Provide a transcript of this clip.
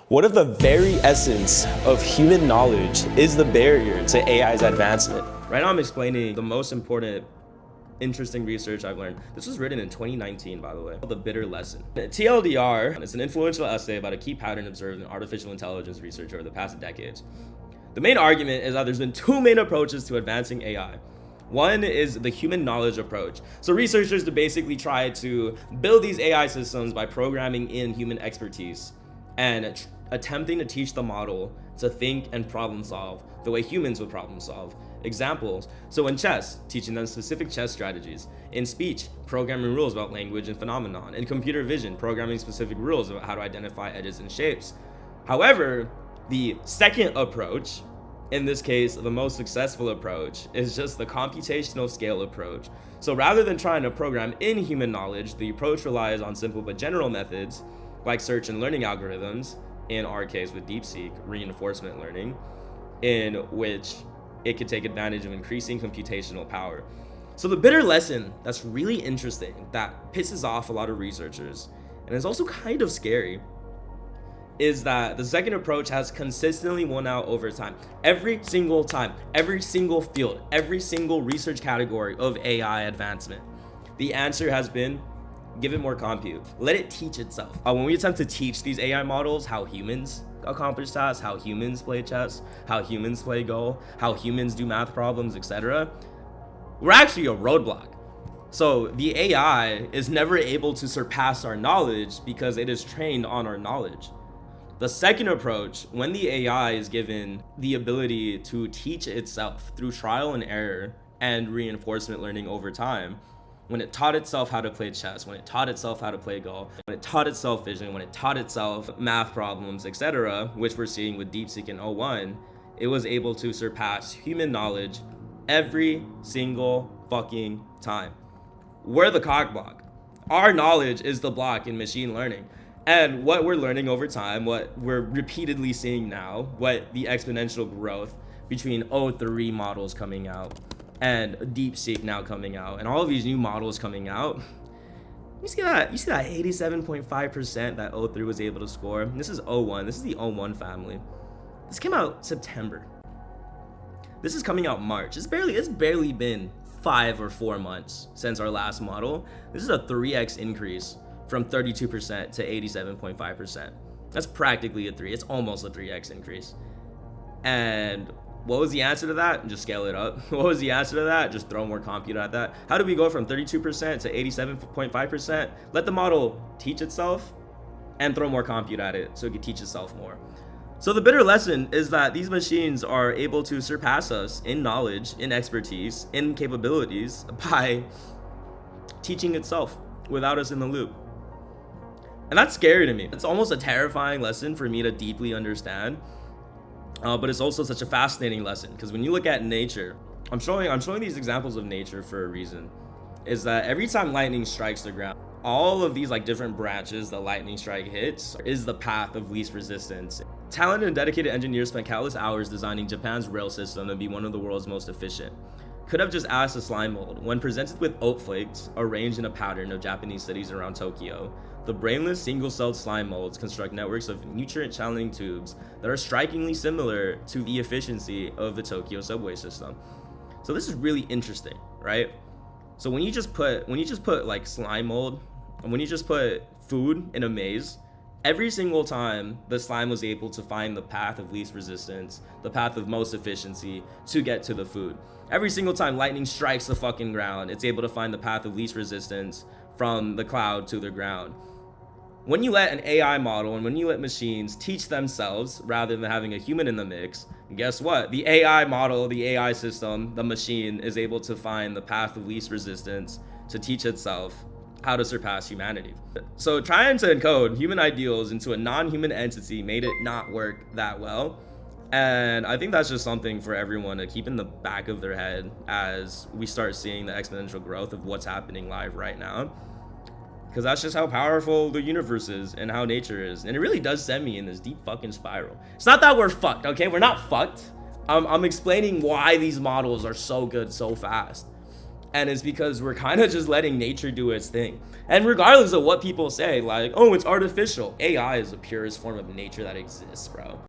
What if the very essence of human knowledge is the barrier to AI's advancement? Right now I'm explaining the most important, interesting research I've learned. This was written in 2019, by the way, called The Bitter Lesson. TLDR is an influential essay about a key pattern observed in artificial intelligence research over the past decades. The main argument is that there's been two main approaches to advancing AI. One is the human knowledge approach. So researchers to basically try to build these AI systems by programming in human expertise and attempting to teach the model to think and problem solve the way humans would problem solve. Examples: so in chess, teaching them specific chess strategies; in speech, programming rules about language and phenomenon; in computer vision, programming specific rules about how to identify edges and shapes. However, the second approach, in this case the most successful approach, is just the computational scale approach. So rather than trying to program in human knowledge, the approach relies on simple but general methods like search and learning algorithms, in our case with DeepSeek, reinforcement learning, in which it could take advantage of increasing computational power. So the bitter lesson that's really interesting, that pisses off a lot of researchers, and is also kind of scary, is that the second approach has consistently won out over time. Every single time, every single field, every single research category of AI advancement, the answer has been, give it more compute. Let it teach itself. When we attempt to teach these AI models how humans accomplish tasks, how humans play chess, how humans play Go, how humans do math problems, etc., we're actually a roadblock. So the AI is never able to surpass our knowledge because it is trained on our knowledge. The second approach, when the AI is given the ability to teach itself through trial and error and reinforcement learning over time, when it taught itself how to play chess, when it taught itself how to play Go, when it taught itself vision, when it taught itself math problems, etc., which we're seeing with DeepSeek and O1, it was able to surpass human knowledge every single fucking time. We're the cock block. Our knowledge is the block in machine learning. And what we're learning over time, what we're repeatedly seeing now, what the exponential growth between O3 models coming out and DeepSeek now coming out, and all of these new models coming out, you see that 87.5% that O3 was able to score. This is O1. This is the O1 family. This came out September. This is coming out March. It's barely been 5 or 4 months since our last model. This is a 3x increase from 32% to 87.5%. That's practically a 3. It's almost a 3x increase. And what was the answer to that? Just scale it up. What was the answer to that? Just throw more compute at that. How do we go from 32% to 87.5%? Let the model teach itself and throw more compute at it so it can teach itself more. So the bitter lesson is that these machines are able to surpass us in knowledge, in expertise, in capabilities by teaching itself without us in the loop. And that's scary to me. It's almost a terrifying lesson for me to deeply understand. But it's also such a fascinating lesson, because when you look at nature, I'm showing these examples of nature for a reason, is that every time lightning strikes the ground, all of these like different branches the lightning strike hits is the path of least resistance. Talented and dedicated engineers spent countless hours designing Japan's rail system to be one of the world's most efficient. Could have just asked a slime mold. When presented with oat flakes arranged in a pattern of Japanese cities around Tokyo, the brainless single-celled slime molds construct networks of nutrient-channeling tubes that are strikingly similar to the efficiency of the Tokyo subway system. So this is really interesting, right? So when you just put like slime mold, and when you just put food in a maze, every single time the slime was able to find the path of least resistance, the path of most efficiency to get to the food. Every single time lightning strikes the fucking ground, it's able to find the path of least resistance from the cloud to the ground. When you let an AI model and when you let machines teach themselves rather than having a human in the mix, guess what? The AI model, the AI system, the machine is able to find the path of least resistance to teach itself how to surpass humanity. So trying to encode human ideals into a non-human entity made it not work that well. And I think that's just something for everyone to keep in the back of their head as we start seeing the exponential growth of what's happening live right now. Because that's just how powerful the universe is and how nature is. And it really does send me in this deep fucking spiral. It's not that we're fucked, okay? We're not fucked. I'm explaining why these models are so good so fast. And it's because we're kind of just letting nature do its thing. And regardless of what people say, like, oh, it's artificial, AI is the purest form of nature that exists, bro.